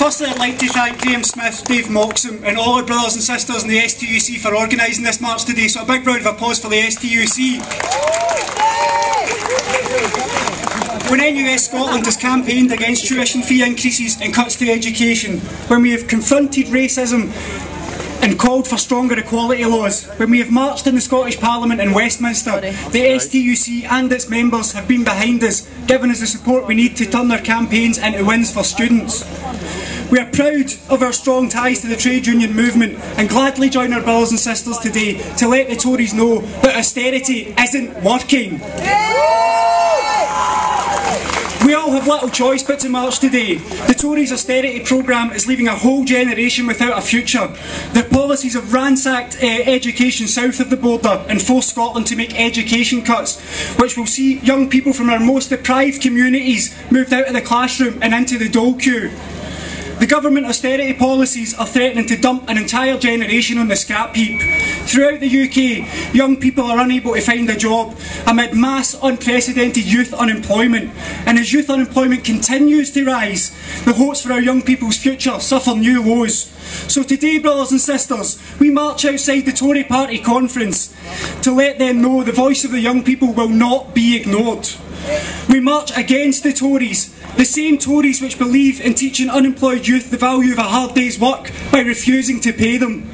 Firstly, I'd like to thank Graham Smith, Dave Moxham and all our brothers and sisters in the STUC for organising this march today, so a big round of applause for the STUC. When NUS Scotland has campaigned against tuition fee increases and cuts to education, when we have confronted racism and called for stronger equality laws, when we have marched in the Scottish Parliament in Westminster, the STUC and its members have been behind us, giving us the support we need to turn their campaigns into wins for students. We are proud of our strong ties to the trade union movement and gladly join our brothers and sisters today to let the Tories know that austerity isn't working. We all have little choice but to march today. The Tories' austerity programme is leaving a whole generation without a future. Their policies have ransacked education south of the border and forced Scotland to make education cuts, which will see young people from our most deprived communities moved out of the classroom and into the dole queue. The government austerity policies are threatening to dump an entire generation on the scrap heap. Throughout the UK, young people are unable to find a job amid mass unprecedented youth unemployment. And as youth unemployment continues to rise, the hopes for our young people's future suffer new lows. So today, brothers and sisters, we march outside the Tory party conference to let them know the voice of the young people will not be ignored. We march against the Tories, the same Tories which believe in teaching unemployed youth the value of a hard day's work by refusing to pay them.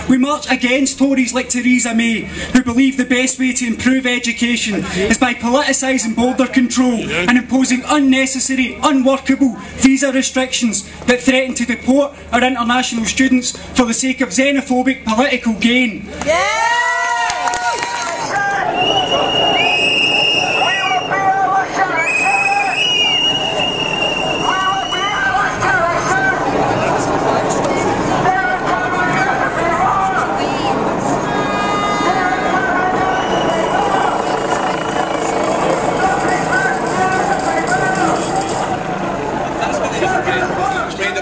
We march against Tories like Theresa May, who believe the best way to improve education is by politicising border control and imposing unnecessary, unworkable visa restrictions that threaten to deport our international students for the sake of xenophobic political gain.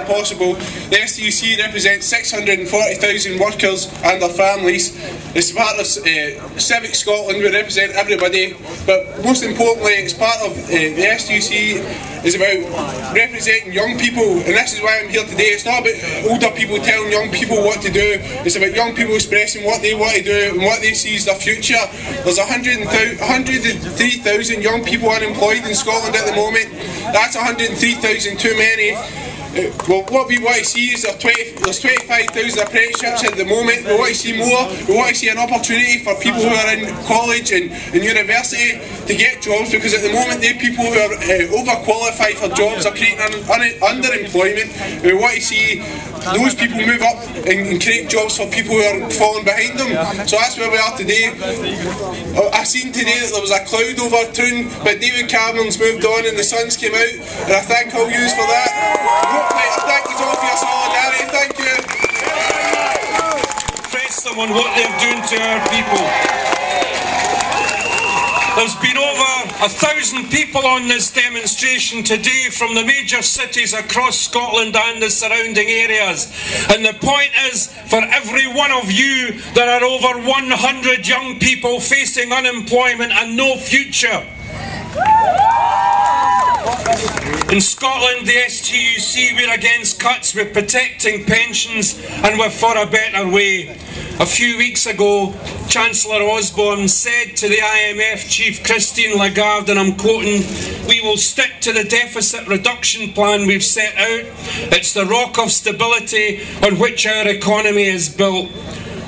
Possible. The STUC represents 640,000 workers and their families. It's part of Civic Scotland. We represent everybody, but most importantly, it's part of the STUC is about representing young people, and this is why I'm here today. It's not about older people telling young people what to do. It's about young people expressing what they want to do and what they see as their future. There's 103,000 young people unemployed in Scotland at the moment. That's 103,000 too many. Well, what we want to see is there's 25,000 apprenticeships at the moment. We want to see more. We want to see an opportunity for people who are in college and university to get jobs, because at the moment the people who are overqualified for jobs are creating underemployment. We want to see those people move up and create jobs for people who are falling behind them. So that's where we are today. I've seen today that there was a cloud over Troon, but David Cameron's moved on and the sun's came out, and I thank all yous for that. I thank you all for your solidarity. Thank you. Press them on what they're doing to our people. There's been over 1,000 people on this demonstration today from the major cities across Scotland and the surrounding areas. And the point is, for every one of you, there are over 100 young people facing unemployment and no future. In Scotland, the STUC, we're against cuts, we're protecting pensions, and we're for a better way. A few weeks ago, Chancellor Osborne said to the IMF chief Christine Lagarde, and I'm quoting, "We will stick to the deficit reduction plan we've set out. It's the rock of stability on which our economy is built."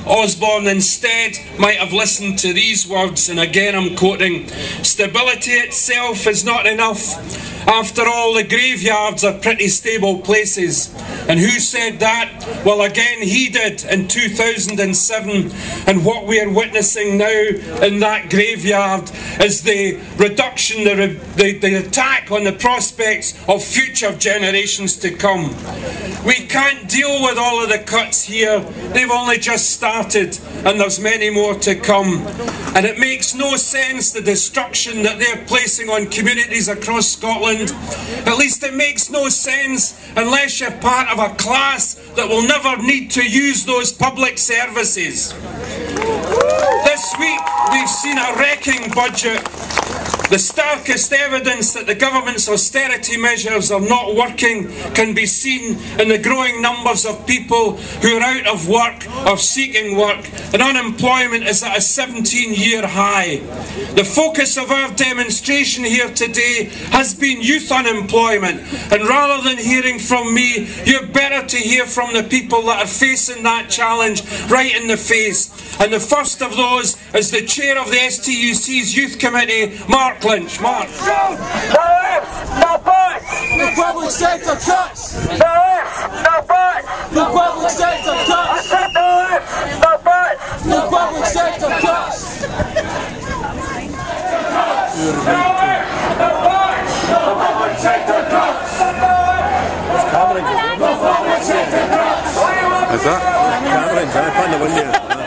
Osborne instead might have listened to these words, and again I'm quoting, "Stability itself is not enough. After all, the graveyards are pretty stable places." And who said that? Well, again, he did in 2007. And what we are witnessing now in that graveyard is the reduction, the attack on the prospects of future generations to come. We can't deal with all of the cuts here. They've only just started, and there's many more to come. And it makes no sense, the destruction that they're placing on communities across Scotland. At least it makes no sense unless you're part of a class that will never need to use those public services. This week we've seen a wrecking budget. The starkest evidence that the government's austerity measures are not working can be seen in the growing numbers of people who are out of work or seeking work, and unemployment is at a 17-year high. The focus of our demonstration here today has been youth unemployment, and rather than hearing from me, you're better to hear from the people that are facing that challenge right in the face. And the first of those is the chair of the STUC's Youth Committee, Mark Lynch. Mark. No ifs, no buts. The public sector cuts. No ifs, no buts. The public sector I cuts. said no ifs, no buts. The public sector cuts. No ifs, no buts. The public sector cuts. Is that? Cameron's up on the window.